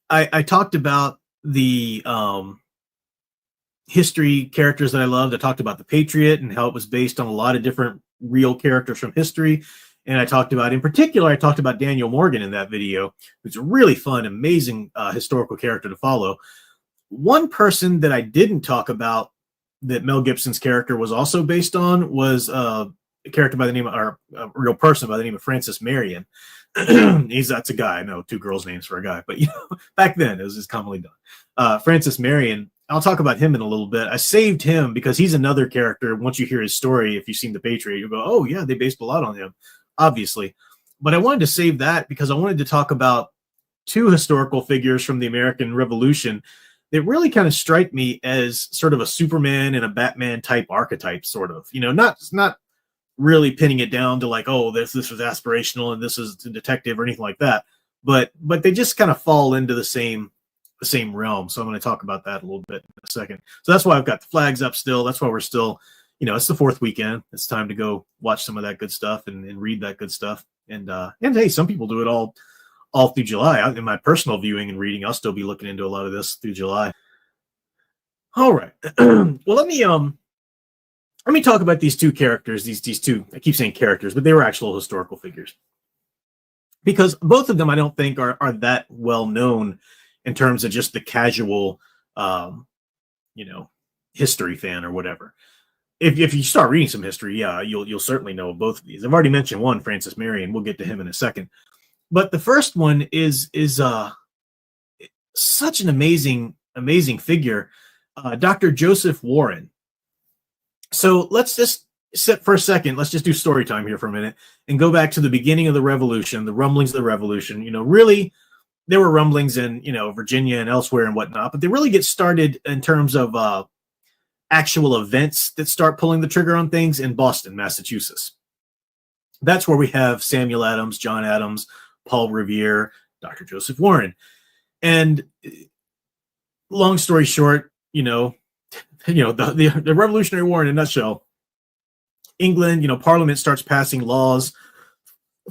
I talked about the history characters that I loved. I talked about the Patriot and how it was based on a lot of different real characters from history. And I talked about, in particular, I talked about Daniel Morgan in that video, who's a really fun, amazing historical character to follow. One person that I didn't talk about that Mel Gibson's character was also based on was a character by the name of, or a real person by the name of Francis Marion. That's a guy. I know two girls' names for a guy, but back then it was just commonly done. Francis Marion. I'll talk about him in a little bit. I saved him because he's another character. Once you hear his story, if you've seen The Patriot, you'll go, "Oh yeah, they based a lot on him," obviously. But I wanted to save that because I wanted to talk about two historical figures from the American Revolution that really kind of strike me as sort of a Superman and a Batman type archetype, sort of. Not really pinning it down to like, oh, this was aspirational and this is a detective or anything like that. But they just kind of fall into the same realm. So I'm going to talk about that a little bit in a second. So that's why I've got the flags up still. That's why we're still, it's the fourth weekend. It's time to go watch some of that good stuff and read that good stuff. And hey, some people do it all through July. In my personal viewing and reading, I'll still be looking into a lot of this through July. All right. Well, let me talk about these two characters. These two, I keep saying characters, but they were actual historical figures. Because both of them, I don't think are that well known in terms of just the casual, history fan or whatever. If you start reading some history, yeah, you'll certainly know both of these. I've already mentioned one, Francis Marion. We'll get to him in a second. But the first one is such an amazing figure, Dr. Joseph Warren. So let's just sit for a second. Let's just do story time here for a minute and go back to the beginning of the revolution, the rumblings of the revolution. Really, there were rumblings in, Virginia and elsewhere and whatnot, but they really get started in terms of actual events that start pulling the trigger on things in Boston, Massachusetts. That's where we have Samuel Adams, John Adams, Paul Revere, Dr. Joseph Warren. And long story short, the Revolutionary War in a nutshell, England, Parliament starts passing laws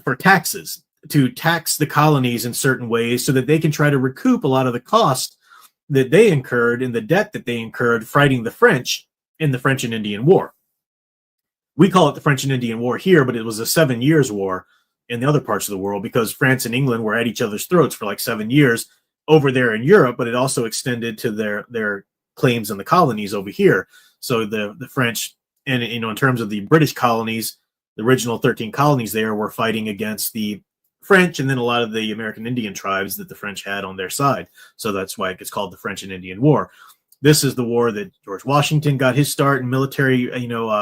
for taxes to tax the colonies in certain ways so that they can try to recoup a lot of the cost that they incurred and the debt that they incurred fighting the French in the French and Indian War. We call it the French and Indian War here, but it was a 7 years war in the other parts of the world because France and England were at each other's throats for like 7 years over there in Europe, but it also extended to their claims in the colonies over here. So the French, and in terms of the British colonies, the original 13 colonies there were fighting against the French and then a lot of the American Indian tribes that the French had on their side. So that's why it gets called the French and Indian War. This is the war that George Washington got his start in military,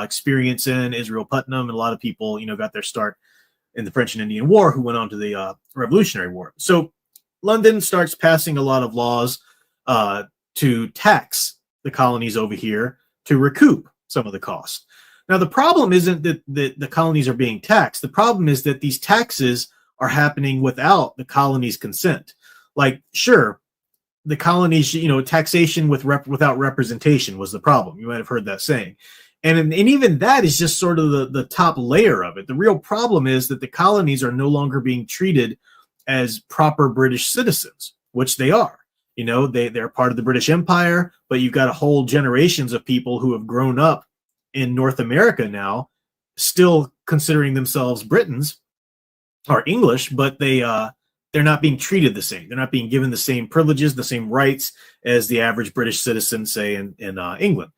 experience in. Israel Putnam and a lot of people, got their start in the French and Indian War who went on to the Revolutionary War. So London starts passing a lot of laws to tax the colonies over here to recoup some of the cost. Now, the problem isn't that the colonies are being taxed. The problem is that these taxes are happening without the colonies' consent. Like, sure, the colonies, taxation without representation was the problem. You might have heard that saying. And even that is just sort of the top layer of it. The real problem is that the colonies are no longer being treated as proper British citizens, which they are. They're part of the British Empire, but you've got a whole generations of people who have grown up in North America now, still considering themselves Britons or English, but they're not being treated the same. They're not being given the same privileges, the same rights as the average British citizen, say in England.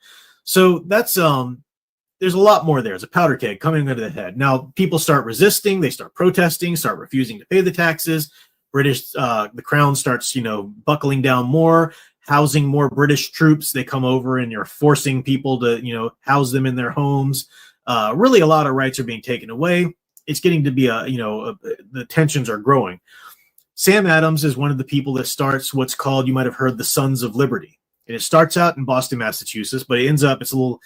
So that's there's a lot more there. It's a powder keg coming into the head. Now people start resisting, they start protesting, start refusing to pay the taxes. The crown starts, buckling down more, housing more British troops. They come over and you're forcing people to, house them in their homes. Really, a lot of rights are being taken away. It's getting to be the tensions are growing. Sam Adams is one of the people that starts what's called, you might have heard, the Sons of Liberty. And it starts out in Boston, Massachusetts, but it's a little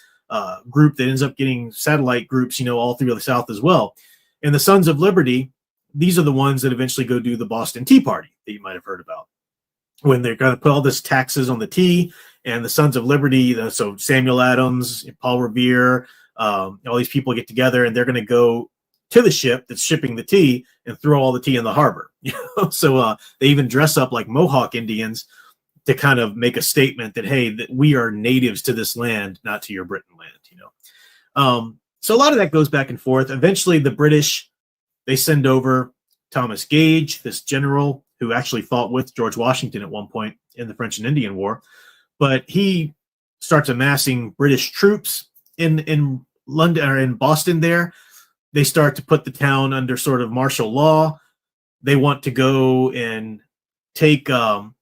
group that ends up getting satellite groups, all through the South as well. And the Sons of Liberty, these are the ones that eventually go do the Boston Tea Party that you might have heard about, when they're going to put all this taxes on the tea. And the Sons of Liberty, so Samuel Adams, Paul Revere, all these people get together and they're going to go to the ship that's shipping the tea and throw all the tea in the harbor. So they even dress up like Mohawk Indians to kind of make a statement that, hey, that we are natives to this land, not to your Britain land. So a lot of that goes back and forth. Eventually, the British, they send over Thomas Gage, this general who actually fought with George Washington at one point in the French and Indian War, but he starts amassing British troops in London or in Boston. There, they start to put the town under sort of martial law. They want to go and take some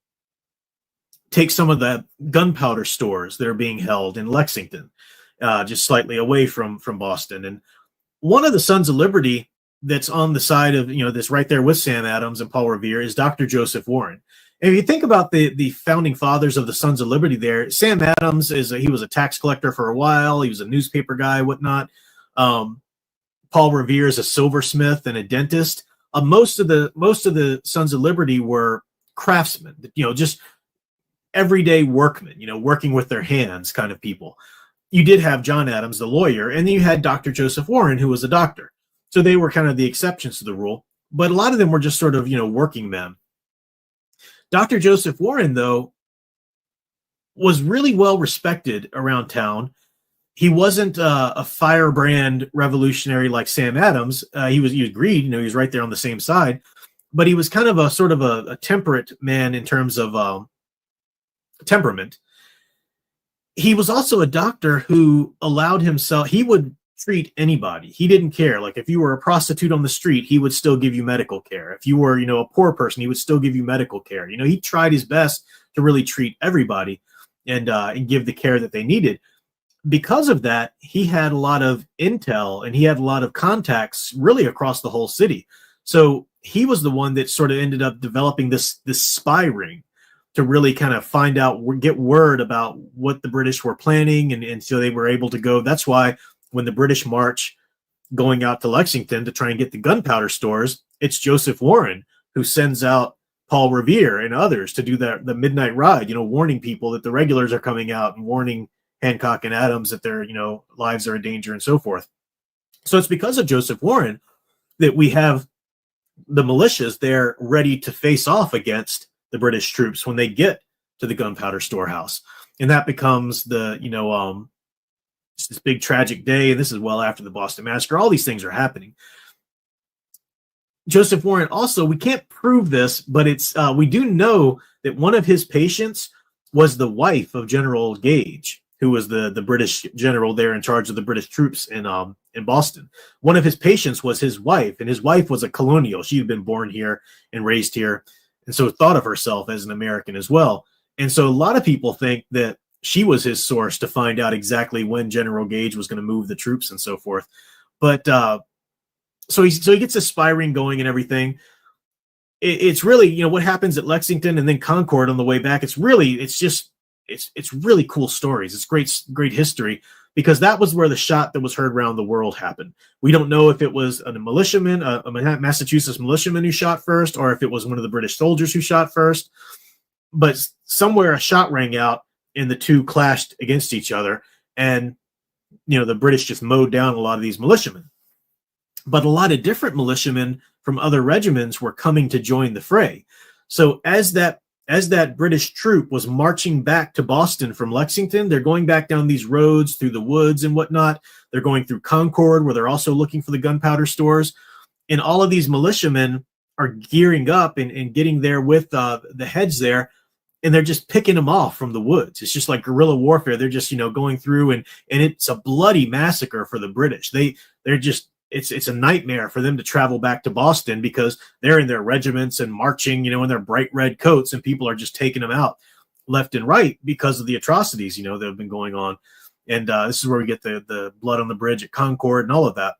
of the gunpowder stores that are being held in Lexington, just slightly away from Boston. And one of the Sons of Liberty that's on the side of, this right there with Sam Adams and Paul Revere is Dr. Joseph Warren. And if you think about the founding fathers of the Sons of Liberty there, Sam Adams he was a tax collector for a while. He was a newspaper guy, whatnot. Paul Revere is a silversmith and a dentist. Most of the Sons of Liberty were craftsmen, just everyday workmen, working with their hands kind of people. You did have John Adams, the lawyer, and then you had Dr. Joseph Warren, who was a doctor. So they were kind of the exceptions to the rule, but a lot of them were just sort of, working men. Dr. Joseph Warren, though, was really well respected around town. He wasn't a firebrand revolutionary like Sam Adams. He agreed, he was right there on the same side, but he was kind of a sort of a temperate man in terms of temperament. He was also a doctor who allowed himself, he would treat anybody. He didn't care. Like if you were a prostitute on the street, he would still give you medical care. If you were, a poor person, he would still give you medical care. He tried his best to really treat everybody and give the care that they needed. Because of that, he had a lot of intel and he had a lot of contacts really across the whole city. So he was the one that sort of ended up developing this spy ring to really kind of find out, get word about what the British were planning. And so they were able to go. That's why when the British march going out to Lexington to try and get the gunpowder stores, it's Joseph Warren who sends out Paul Revere and others to do the midnight ride, warning people that the regulars are coming out and warning Hancock and Adams that their, lives are in danger and so forth. So it's because of Joseph Warren that we have the militias there ready to face off against the British troops when they get to the gunpowder storehouse. And that becomes this big tragic day. And this is well after the Boston Massacre. All these things are happening. Joseph Warren also, we can't prove this, but we do know that one of his patients was the wife of General Gage, who was the British general there in charge of the British troops in Boston. One of his patients was his wife, and his wife was a colonial. She had been born here and raised here, and so thought of herself as an American as well. And so a lot of people think that she was his source to find out exactly when General Gage was going to move the troops and so forth. But so he gets a spy ring going and everything. It's really, what happens at Lexington and then Concord on the way back. It's really cool stories. It's great history, because that was where the shot that was heard around the world happened. We don't know if it was a militiaman, a Massachusetts militiaman who shot first, or if it was one of the British soldiers who shot first. But somewhere a shot rang out and the two clashed against each other. And, the British just mowed down a lot of these militiamen. But a lot of different militiamen from other regiments were coming to join the fray. So as that British troop was marching back to Boston from Lexington, they're going back down these roads through the woods and whatnot. They're going through Concord, where they're also looking for the gunpowder stores. And all of these militiamen are gearing up and getting there with the heads there. And they're just picking them off from the woods. It's just like guerrilla warfare. They're just, going through and it's a bloody massacre for the British. It's a nightmare for them to travel back to Boston, because they're in their regiments and marching, in their bright red coats, and people are just taking them out left and right because of the atrocities, that have been going on. And this is where we get the blood on the bridge at Concord and all of that.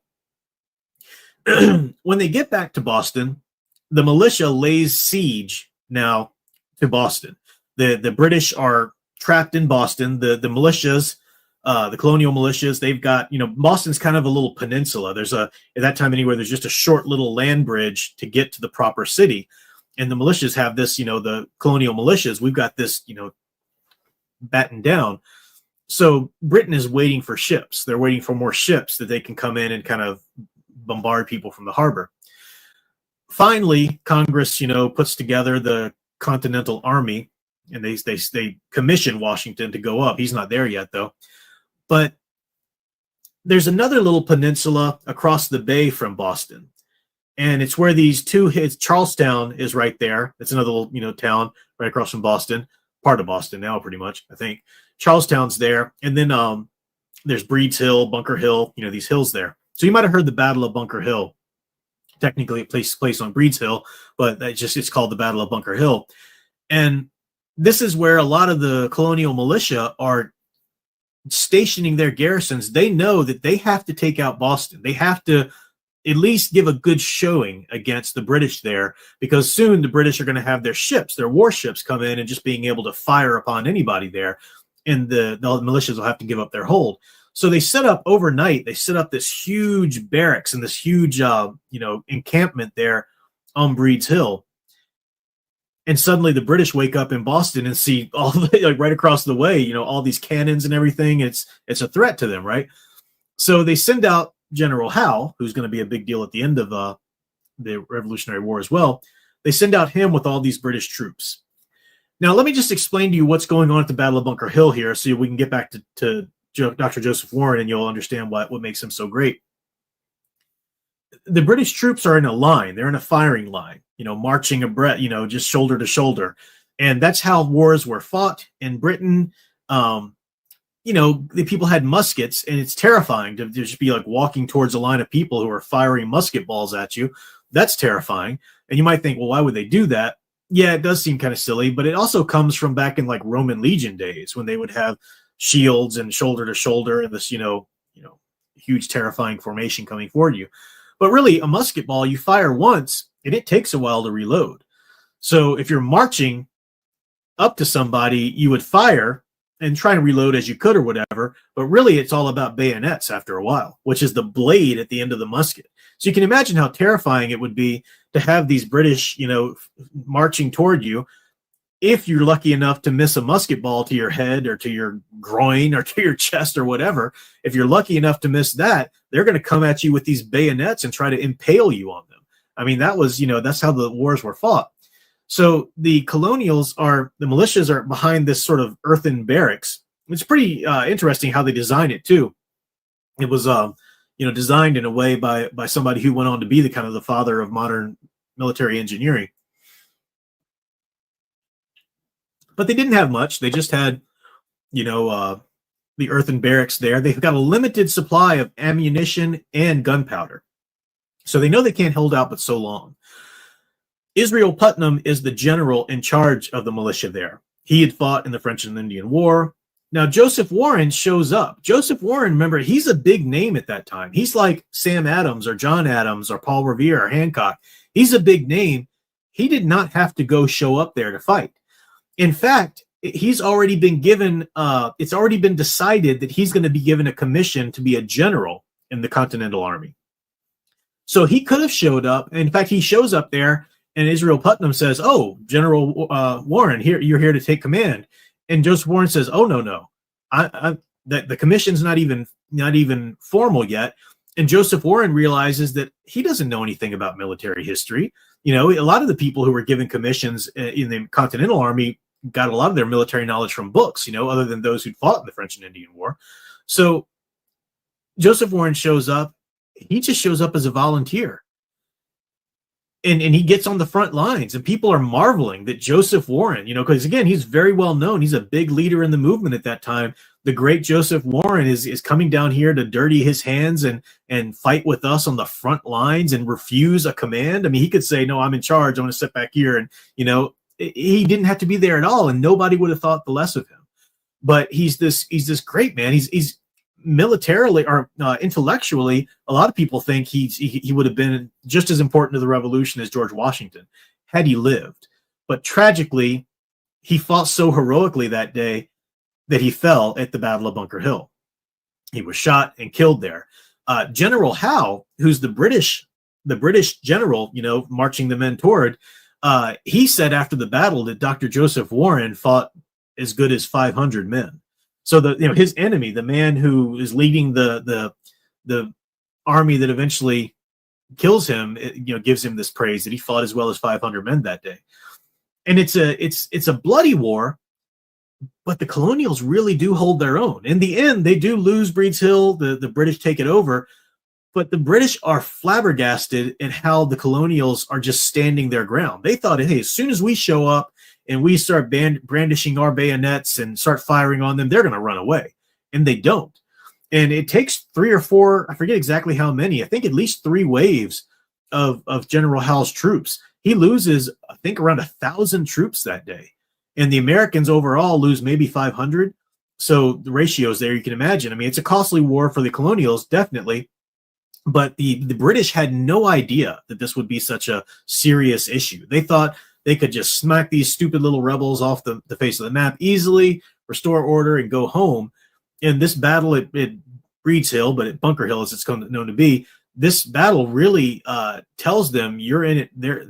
When they get back to Boston, the militia lays siege now to Boston. The British are trapped in Boston. The militias, the colonial militias, they've got, Boston's kind of a little peninsula. There's at that time anyway, there's just a short little land bridge to get to the proper city. And the militias have this, the colonial militias, we've got this, battened down. So Britain is waiting for ships. They're waiting for more ships that they can come in and kind of bombard people from the harbor. Finally, Congress, puts together the Continental Army, and they commission Washington to go up. He's not there yet, though. But there's another little peninsula across the bay from Boston, and it's where these two hits. Charlestown is right there. It's another little, town right across from Boston, part of Boston now, pretty much, I think. Charlestown's there, and then there's Breed's Hill, Bunker Hill, these hills there. So you might have heard the Battle of Bunker Hill. Technically, it takes place on Breed's Hill, but it's called the Battle of Bunker Hill. And this is where a lot of the colonial militia are stationing their garrisons. They know that they have to take out Boston. They have to at least give a good showing against the British there, because soon the British are going to have their ships, their warships, come in and just being able to fire upon anybody there, and the militias will have to give up their hold. So they set up overnight. They set up this huge barracks and this huge, encampment there on Breed's Hill. And suddenly the British wake up in Boston and see all right across the way, all these cannons and everything. It's a threat to them, right? So they send out General Howe, who's going to be a big deal at the end of the Revolutionary War as well. They send out him with all these British troops. Now, let me just explain to you what's going on at the Battle of Bunker Hill here, so we can get back to Dr. Joseph Warren, and you'll understand what makes him so great. The British troops are in a line. They're in a firing line, marching just shoulder to shoulder. And that's how wars were fought in Britain. The people had muskets, and it's terrifying to just be like walking towards a line of people who are firing musket balls at you. That's terrifying. And you might think, well, why would they do that? Yeah, it does seem kind of silly, but it also comes from back in like Roman legion days, when they would have shields and shoulder to shoulder and this, huge terrifying formation coming forward you. But really, a musket ball, you fire once and it takes a while to reload. So if you're marching up to somebody, you would fire and try and reload as you could or whatever. But really, it's all about bayonets after a while, which is the blade at the end of the musket. So you can imagine how terrifying it would be to have these British, marching toward you. If you're lucky enough to miss a musket ball to your head or to your groin or to your chest or whatever, if you're lucky enough to miss that, they're going to come at you with these bayonets and try to impale you on them. I mean, that was, that's how the wars were fought. So the militias are behind this sort of earthen barracks. It's pretty interesting how they designed it too. It was, designed in a way by somebody who went on to be the father of modern military engineering. But they didn't have much. They just had, the earthen barracks there. They've got a limited supply of ammunition and gunpowder. So they know they can't hold out but so long. Israel Putnam is the general in charge of the militia there. He had fought in the French and Indian War. Now, Joseph Warren shows up. Joseph Warren, remember, he's a big name at that time. He's like Sam Adams or John Adams or Paul Revere or Hancock. He's a big name. He did not have to show up there to fight. In fact, he's already been given, it's already been decided that he's going to be given a commission to be a general in the Continental Army. So he could have showed up. In fact, he shows up there, and Israel Putnam says, "Oh, General Warren, you're here to take command." And Joseph Warren says, "Oh, no. The commission's not even formal yet." And Joseph Warren realizes that he doesn't know anything about military history. A lot of the people who were given commissions in the Continental Army got a lot of their military knowledge from books, other than those who'd fought in the French and Indian War. So Joseph Warren shows up. He just shows up as a volunteer. And he gets on the front lines, and people are marveling that Joseph Warren, because again, he's very well known. He's a big leader in the movement at that time. The great Joseph Warren is coming down here to dirty his hands and fight with us on the front lines and refuse a command. I mean, he could say, "No, I'm in charge. I'm going to sit back here." And, he didn't have to be there at all, and nobody would have thought the less of him. But he's this great man. He's militarily or intellectually, a lot of people think he would have been just as important to the revolution as George Washington had he lived. But tragically, he fought so heroically that day that he fell at the Battle of Bunker Hill. He was shot and killed there. General Howe, who's the British general, marching the men toward, he said after the battle that Dr. Joseph Warren fought as good as 500 men. So his enemy, the man who is leading the army that eventually kills him, gives him this praise that he fought as well as 500 men that day. And it's a bloody war, but the colonials really do hold their own. In the end, they do lose Breeds Hill. The British take it over, but the British are flabbergasted at how the colonials are just standing their ground. They thought, hey, as soon as we show up and we start brandishing our bayonets and start firing on them, they're going to run away. And they don't. And it takes 3 or 4, I forget exactly how many, I think at least 3 waves of General Howe's troops. He loses, I think, around 1,000 troops that day. And the Americans overall lose maybe 500. So the ratios there, you can imagine. I mean, it's a costly war for the colonials, definitely. But the British had no idea that this would be such a serious issue. They thought they could just smack these stupid little rebels off the face of the map easily, restore order, and go home. And this battle at Breeds Hill, but at Bunker Hill, as it's known to be, this battle really tells them you're in it. They're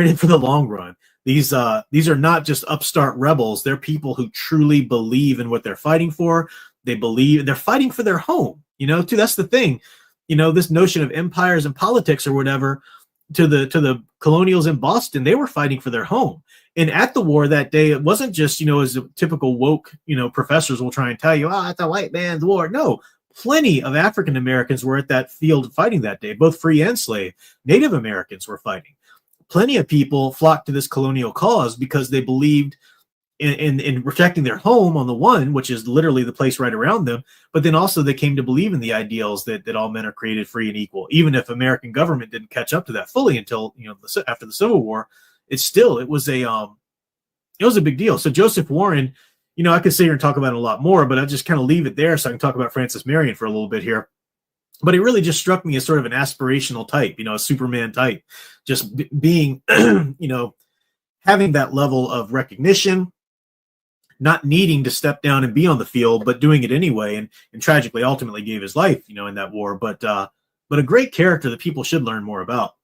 in it for the long run. These are not just upstart rebels. They're people who truly believe in what they're fighting for. They believe they're fighting for their home. Too. That's the thing. This notion of empires and politics or whatever, to the colonials in Boston, they were fighting for their home. And at the war that day, it wasn't just, as a typical woke, professors will try and tell you, it's a white man's war. No, plenty of African Americans were at that field fighting that day, both free and slave. Native Americans were fighting. Plenty of people flocked to this colonial cause because they believed in protecting their home on the one, which is literally the place right around them. But then also they came to believe in the ideals that all men are created free and equal. Even if American government didn't catch up to that fully until, after the Civil War, it was a big deal. So Joseph Warren, I could sit here and talk about it a lot more, but I'll just kind of leave it there so I can talk about Francis Marion for a little bit here. But he really just struck me as sort of an aspirational type, a Superman type, just being, having that level of recognition, not needing to step down and be on the field, but doing it anyway, and tragically ultimately gave his life, in that war. But a great character that people should learn more about.